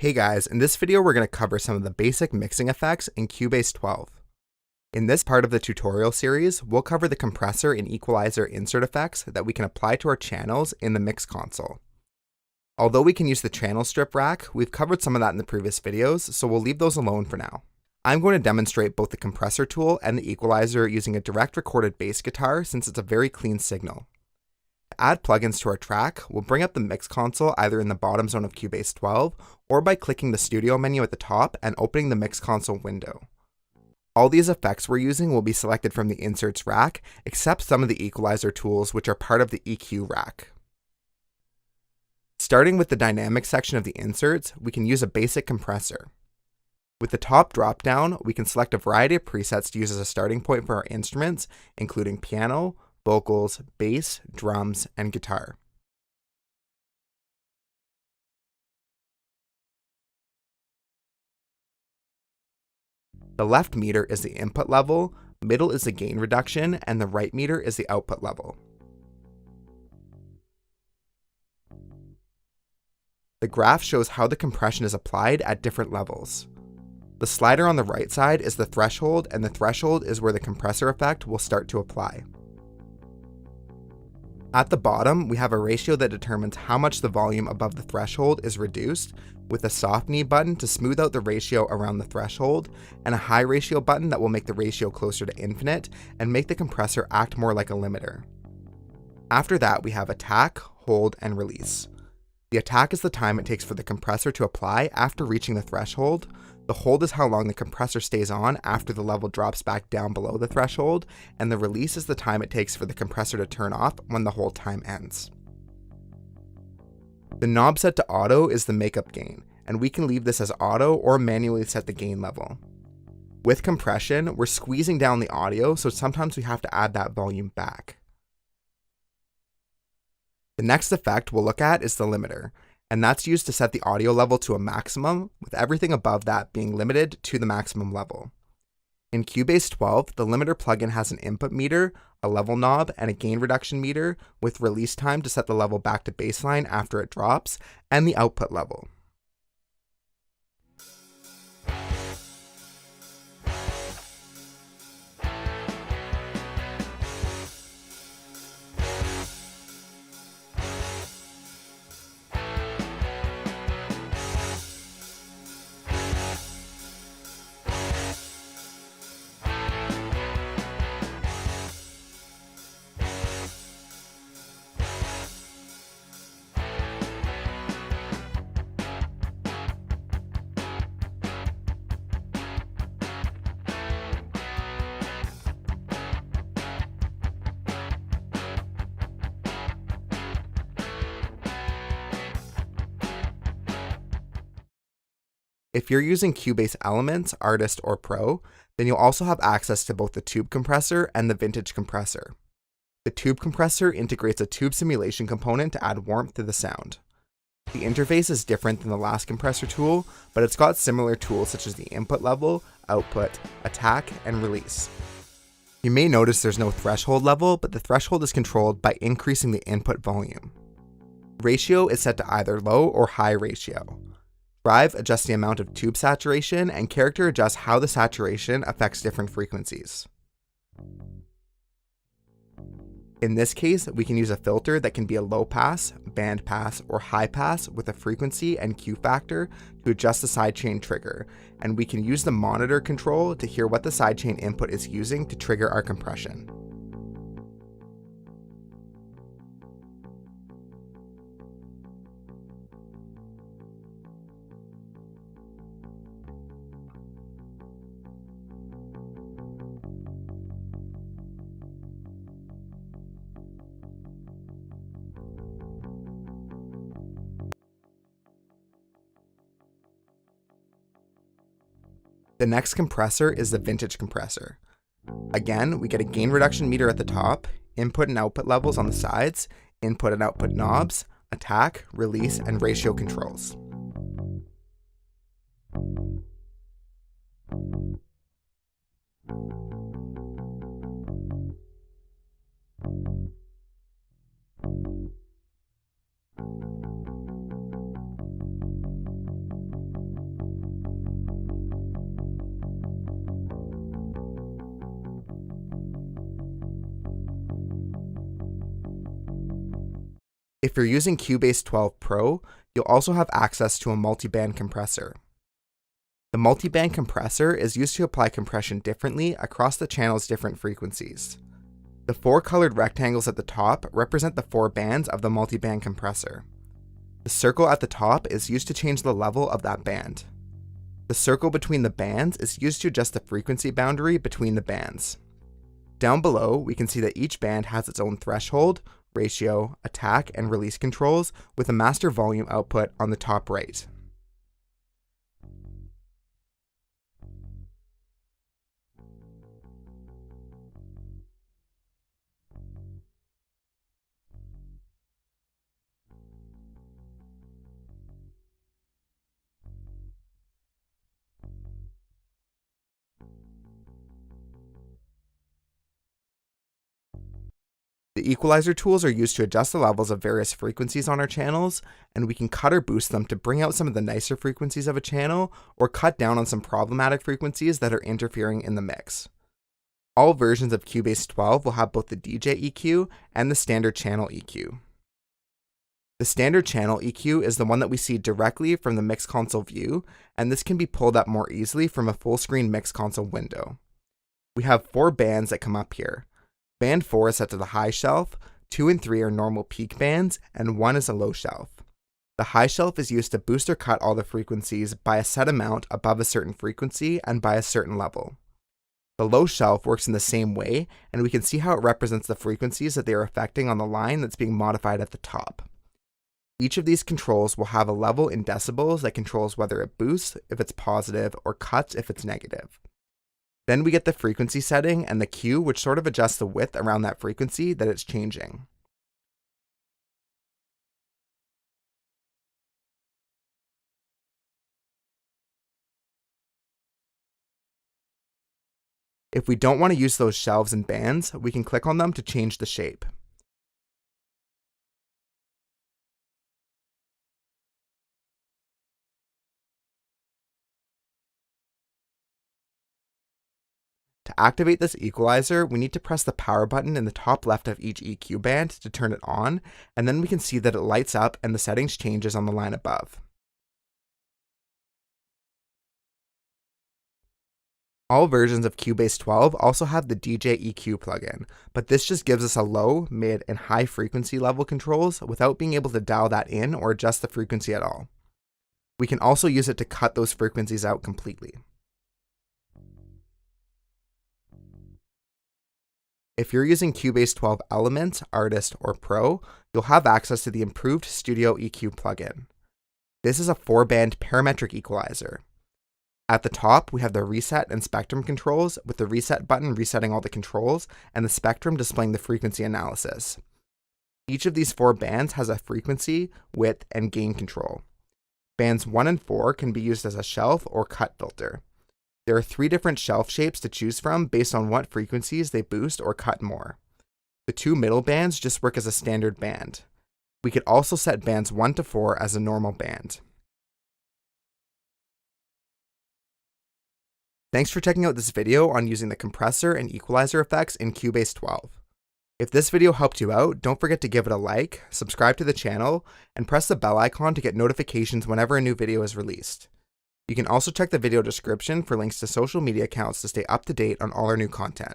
Hey guys, in this video we're going to cover some of the basic mixing effects in Cubase 12. In this part of the tutorial series, we'll cover the compressor and equalizer insert effects that we can apply to our channels in the mix console. Although we can use the channel strip rack, we've covered some of that in the previous videos, so we'll leave those alone for now. I'm going to demonstrate both the compressor tool and the equalizer using a direct recorded bass guitar since it's a very clean signal. To add plugins to our track, we'll bring up the mix console either in the bottom zone of Cubase 12 or by clicking the studio menu at the top and opening the mix console window. All these effects we're using will be selected from the inserts rack, except some of the equalizer tools which are part of the EQ rack. Starting with the dynamic section of the inserts, we can use a basic compressor. With the top drop-down, we can select a variety of presets to use as a starting point for our instruments, including piano, vocals, bass, drums, and guitar. The left meter is the input level, middle is the gain reduction, and the right meter is the output level. The graph shows how the compression is applied at different levels. The slider on the right side is the threshold, and the threshold is where the compressor effect will start to apply. At the bottom, we have a ratio that determines how much the volume above the threshold is reduced, with a soft knee button to smooth out the ratio around the threshold, and a high ratio button that will make the ratio closer to infinite and make the compressor act more like a limiter. After that, we have attack, hold, and release. The attack is the time it takes for the compressor to apply after reaching the threshold. The hold is how long the compressor stays on after the level drops back down below the threshold, and the release is the time it takes for the compressor to turn off when the hold time ends. The knob set to auto is the makeup gain, and we can leave this as auto or manually set the gain level. With compression, we're squeezing down the audio, so sometimes we have to add that volume back. The next effect we'll look at is the limiter, and that's used to set the audio level to a maximum, with everything above that being limited to the maximum level. In Cubase 12, the limiter plugin has an input meter, a level knob, and a gain reduction meter, with release time to set the level back to baseline after it drops, and the output level. If you're using Cubase Elements, Artist, or Pro, then you'll also have access to both the tube compressor and the vintage compressor. The tube compressor integrates a tube simulation component to add warmth to the sound. The interface is different than the last compressor tool, but it's got similar tools such as the input level, output, attack, and release. You may notice there's no threshold level, but the threshold is controlled by increasing the input volume. Ratio is set to either low or high ratio. Drive adjusts the amount of tube saturation, and character adjusts how the saturation affects different frequencies. In this case, we can use a filter that can be a low pass, band pass, or high pass with a frequency and Q factor to adjust the sidechain trigger, and we can use the monitor control to hear what the sidechain input is using to trigger our compression. The next compressor is the vintage compressor. Again, we get a gain reduction meter at the top, input and output levels on the sides, input and output knobs, attack, release, and ratio controls. If you're using Cubase 12 Pro, you'll also have access to a multi-band compressor. The multi-band compressor is used to apply compression differently across the channel's different frequencies. The 4 colored rectangles at the top represent the 4 bands of the multi-band compressor. The circle at the top is used to change the level of that band. The circle between the bands is used to adjust the frequency boundary between the bands. Down below, we can see that each band has its own threshold, ratio, attack, and release controls with a master volume output on the top right. The equalizer tools are used to adjust the levels of various frequencies on our channels, and we can cut or boost them to bring out some of the nicer frequencies of a channel, or cut down on some problematic frequencies that are interfering in the mix. All versions of Cubase 12 will have both the DJ EQ and the standard channel EQ. The standard channel EQ is the one that we see directly from the mix console view, and this can be pulled up more easily from a full screen mix console window. We have 4 bands that come up here. Band 4 is set to the high shelf, 2 and 3 are normal peak bands, and 1 is a low shelf. The high shelf is used to boost or cut all the frequencies by a set amount above a certain frequency and by a certain level. The low shelf works in the same way, and we can see how it represents the frequencies that they are affecting on the line that's being modified at the top. Each of these controls will have a level in decibels that controls whether it boosts if it's positive or cuts if it's negative. Then we get the frequency setting and the Q, which sort of adjusts the width around that frequency that it's changing. If we don't want to use those shelves and bands, we can click on them to change the shape. To activate this equalizer, we need to press the power button in the top left of each EQ band to turn it on, and then we can see that it lights up and the settings changes on the line above. All versions of Cubase 12 also have the DJ EQ plugin, but this just gives us a low, mid, and high frequency level controls without being able to dial that in or adjust the frequency at all. We can also use it to cut those frequencies out completely. If you're using Cubase 12 Elements, Artist, or Pro, you'll have access to the improved Studio EQ plugin. This is a 4-band parametric equalizer. At the top, we have the reset and spectrum controls, with the reset button resetting all the controls, and the spectrum displaying the frequency analysis. Each of these 4 bands has a frequency, width, and gain control. Bands 1 and 4 can be used as a shelf or cut filter. There are 3 different shelf shapes to choose from based on what frequencies they boost or cut more. The 2 middle bands just work as a standard band. We could also set bands 1 to 4 as a normal band. Thanks for checking out this video on using the compressor and equalizer effects in Cubase 12. If this video helped you out, don't forget to give it a like, subscribe to the channel, and press the bell icon to get notifications whenever a new video is released. You can also check the video description for links to social media accounts to stay up to date on all our new content.